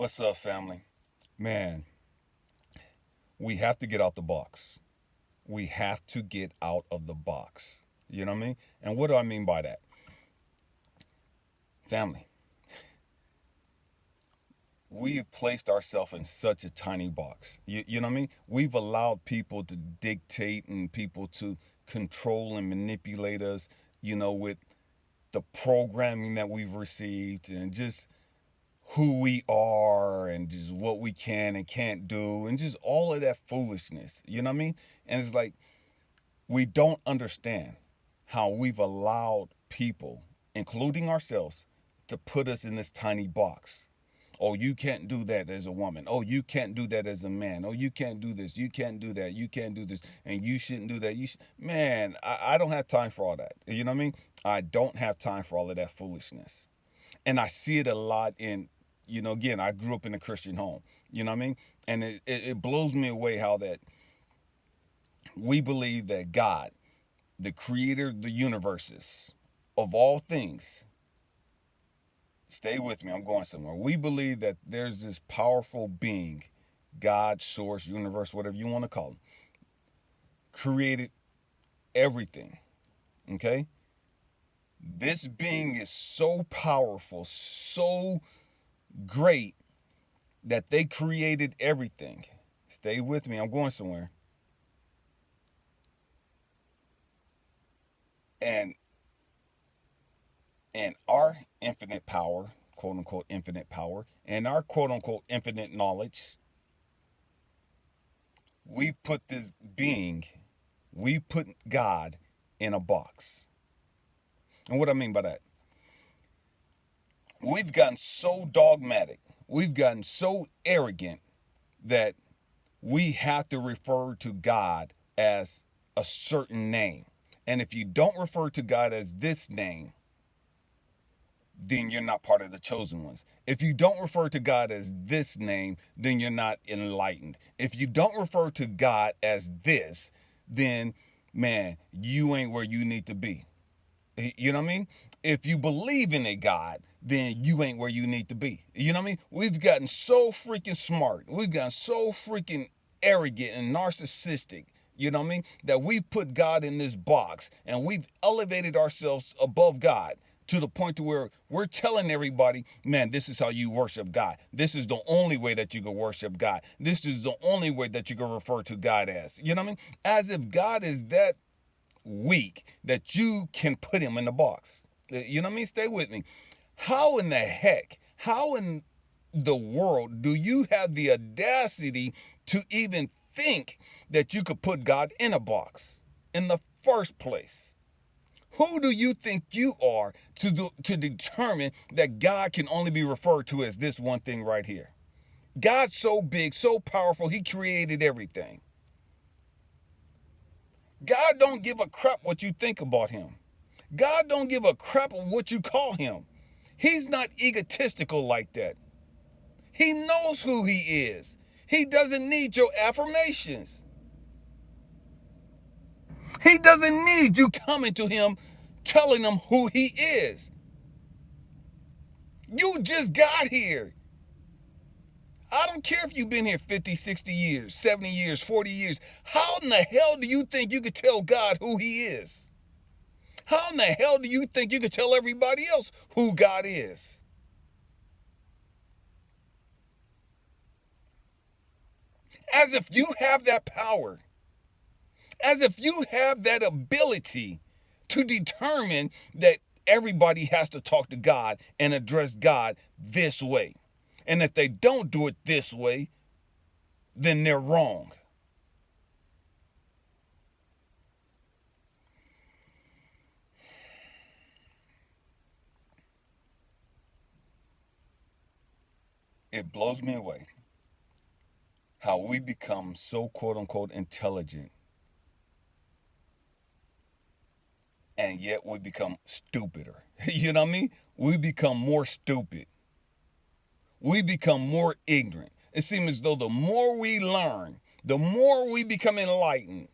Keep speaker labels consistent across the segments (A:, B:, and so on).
A: What's up, family? Man, we have to get out the box. We have to get out of the box. You know what I mean? And what do I mean by that? Family, we've placed ourselves in such a tiny box. You know what I mean? We've allowed people to dictate and people to control and manipulate us, with the programming that we've received and just who we are and just what we can and can't do and just all of that foolishness. You know what I mean? And it's like we don't understand how we've allowed people, including ourselves, to put us in this tiny box. Oh, you can't do that as a woman. Oh, you can't do that as a man. Oh, you can't do this. You can't do that. You can't do this. And you shouldn't do that. Man, I don't have time for all that. You know what I mean? I don't have time for all of that foolishness. And I see it a lot in, again, I grew up in a Christian home. You know what I mean? And it blows me away how that we believe that God, the creator of the universes, of all things, stay with me, I'm going somewhere. We believe that there's this powerful being, God, source, universe, whatever you want to call him, created everything. Okay? This being is so powerful, so great that they created everything. Stay with me, I'm going somewhere. And and our infinite power, quote unquote infinite power, and our quote unquote infinite knowledge, we put this being, we put God in a box. And what I mean by that, we've gotten so dogmatic, we've gotten so arrogant that we have to refer to God as a certain name. And if you don't refer to God as this name, then you're not part of the chosen ones. If you don't refer to God as this name, then you're not enlightened. If you don't refer to God as this, then man, you ain't where you need to be. You know what I mean? If you believe in a God, then you ain't where you need to be. You know what I mean? We've gotten so freaking smart. We've gotten so freaking arrogant and narcissistic. You know what I mean? That we've put God in this box and we've elevated ourselves above God to the point to where we're telling everybody, man, this is how you worship God. This is the only way that you can worship God. This is the only way that you can refer to God as. You know what I mean? As if God is that weak that you can put him in the box. You know what I mean? Stay with me. How in the heck, how in the world do you have the audacity to even think that you could put God in a box in the first place? Who do you think you are to determine that God can only be referred to as this one thing right here? God's so big, so powerful, he created everything. God don't give a crap what you think about him. God don't give a crap of what you call him. He's not egotistical like that. He knows who he is. He doesn't need your affirmations. He doesn't need you coming to him telling him who he is. You just got here. I don't care if you've been here 50, 60 years, 70 years, 40 years. How in the hell do you think you could tell God who he is? How in the hell do you think you could tell everybody else who God is? As if you have that power. As if you have that ability to determine that everybody has to talk to God and address God this way. And if they don't do it this way, then they're wrong. It blows me away how we become so quote unquote intelligent and yet we become stupider. You know what I mean? We become more stupid. We become more ignorant. It seems as though the more we learn, the more we become enlightened,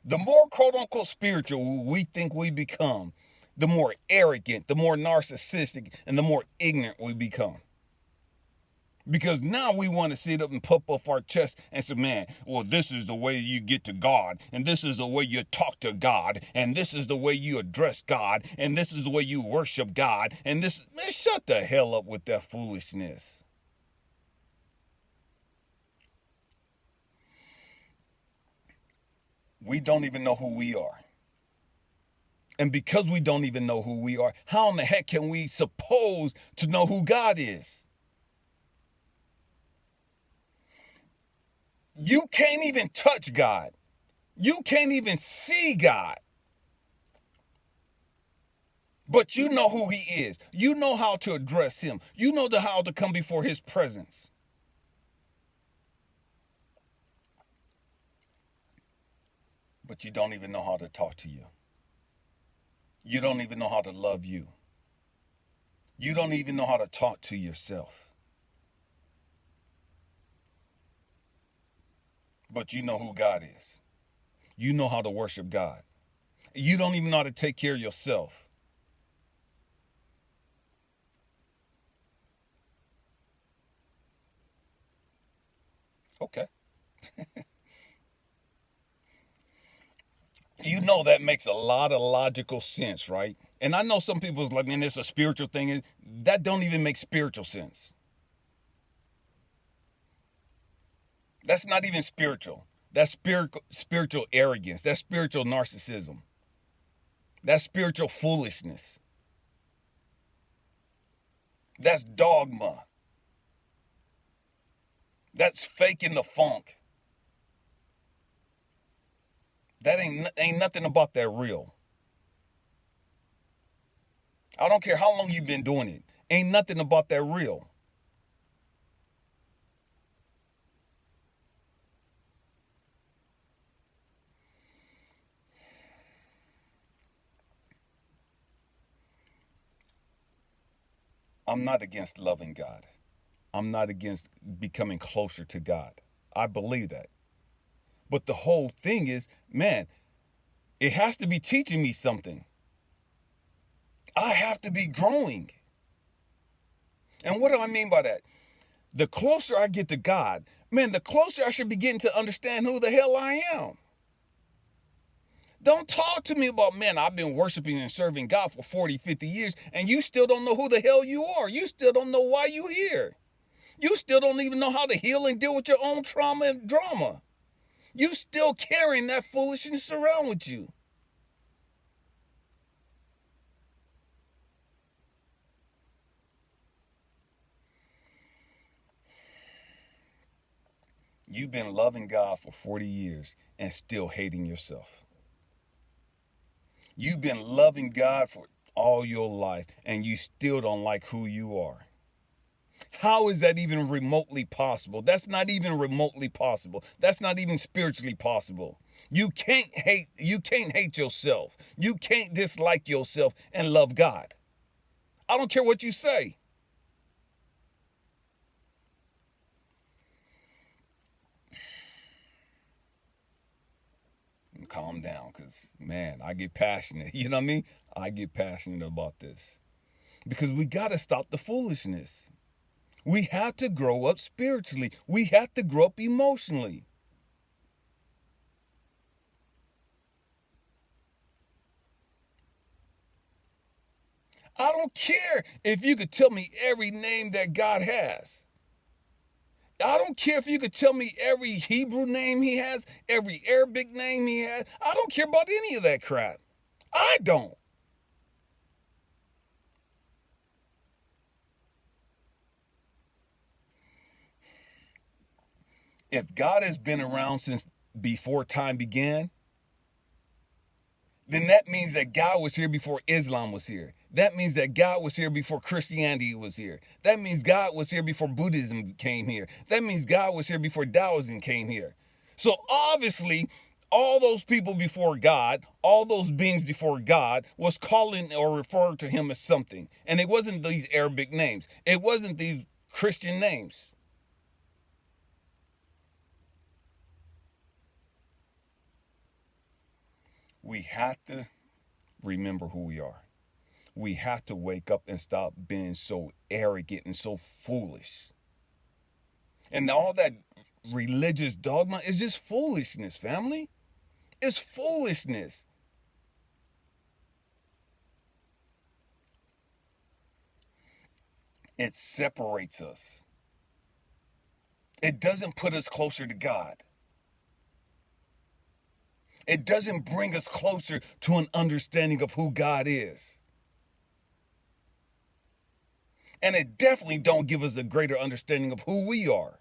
A: the more quote unquote spiritual we think we become, the more arrogant, the more narcissistic, and the more ignorant we become. Because now we want to sit up and puff off our chest and say, man, well, this is the way you get to God, and this is the way you talk to God, and this is the way you address God, and this is the way you worship God, and this, man, shut the hell up with that foolishness. We don't even know who we are. And because we don't even know who we are, how in the heck can we suppose to know who God is? You can't even touch God. You can't even see God. But you know who he is. You know how to address him. You know how to come before his presence. But you don't even know how to talk to you. You don't even know how to love you. You don't even know how to talk to yourself. But you know who God is. You know how to worship God. You don't even know how to take care of yourself. Okay. You know that makes a lot of logical sense, right? And I know some people's like, man, it's a spiritual thing. That don't even make spiritual sense. That's not even spiritual. That's spiritual arrogance. That's spiritual narcissism. That's spiritual foolishness. That's dogma. That's faking the funk. That ain't nothing about that real. I don't care how long you've been doing it. Ain't nothing about that real. I'm not against loving God. I'm not against becoming closer to God. I believe that. But the whole thing is, man, it has to be teaching me something. I have to be growing. And what do I mean by that? The closer I get to God, man, the closer I should be getting to understand who the hell I am. Don't talk to me about, man, I've been worshiping and serving God for 40, 50 years, and you still don't know who the hell you are. You still don't know why you're here. You still don't even know how to heal and deal with your own trauma and drama. You still carrying that foolishness around with you. You've been loving God for 40 years and still hating yourself. You've been loving God for all your life and you still don't like who you are. How is that even remotely possible? That's not even remotely possible. That's not even spiritually possible. You can't hate yourself. You can't dislike yourself and love God. I don't care what you say. Calm down, because man, I get passionate. You know what I mean? I get passionate about this. Because we gotta stop the foolishness. We have to grow up spiritually. We have to grow up emotionally. I don't care if you could tell me every name that God has. I don't care if you could tell me every Hebrew name he has, every Arabic name he has. I don't care about any of that crap. I don't. If God has been around since before time began, then that means that God was here before Islam was here. That means that God was here before Christianity was here. That means God was here before Buddhism came here. That means God was here before Taoism came here. So obviously, all those people before God, all those beings before God, was calling or referring to him as something. And it wasn't these Arabic names. It wasn't these Christian names. We have to remember who we are. We have to wake up and stop being so arrogant and so foolish. And all that religious dogma is just foolishness, family. It's foolishness. It separates us. It doesn't put us closer to God. It doesn't bring us closer to an understanding of who God is. And it definitely don't give us a greater understanding of who we are.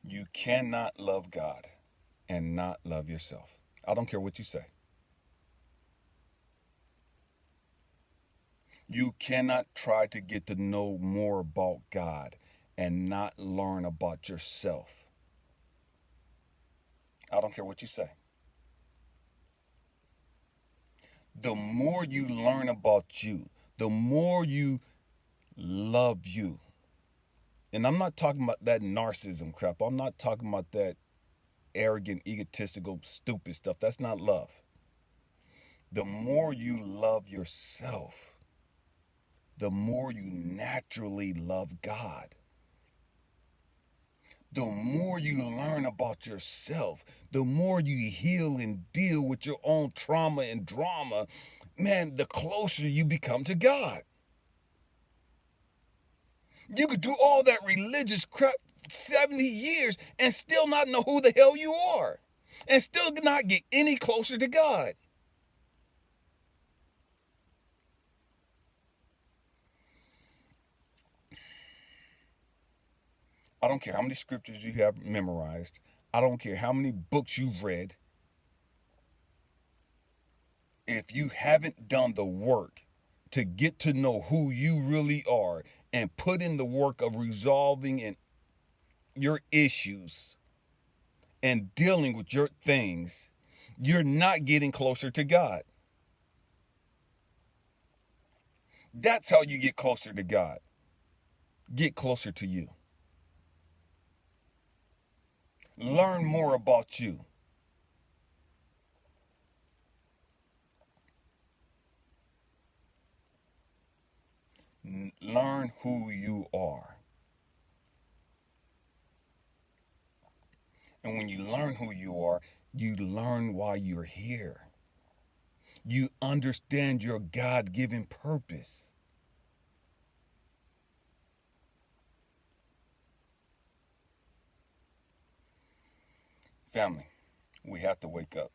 A: You cannot love God and not love yourself. I don't care what you say. You cannot try to get to know more about God and not learn about yourself. I don't care what you say. The more you learn about you, the more you love you. And I'm not talking about that narcissism crap. I'm not talking about that arrogant, egotistical, stupid stuff. That's not love. The more you love yourself, the more you naturally love God. The more you learn about yourself, the more you heal and deal with your own trauma and drama, man, the closer you become to God. You could do all that religious crap 70 years and still not know who the hell you are, and still not get any closer to God. I don't care how many scriptures you have memorized. I don't care how many books you've read. If you haven't done the work to get to know who you really are and put in the work of resolving your issues and dealing with your things, you're not getting closer to God. That's how you get closer to God. Get closer to you. Learn more about you. Learn who you are. And when you learn who you are, you learn why you're here. You understand your God given purpose. Family, we have to wake up.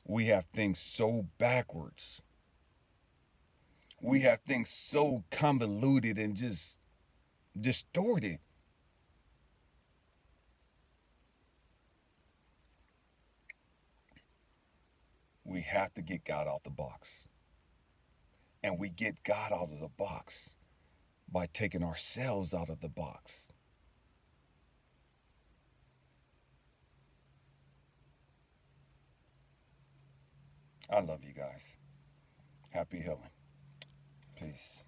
A: We have things so backwards. We have things so convoluted and just distorted. We have to get God out the box. And we get God out of the box by taking ourselves out of the box. I love you guys. Happy healing. Peace.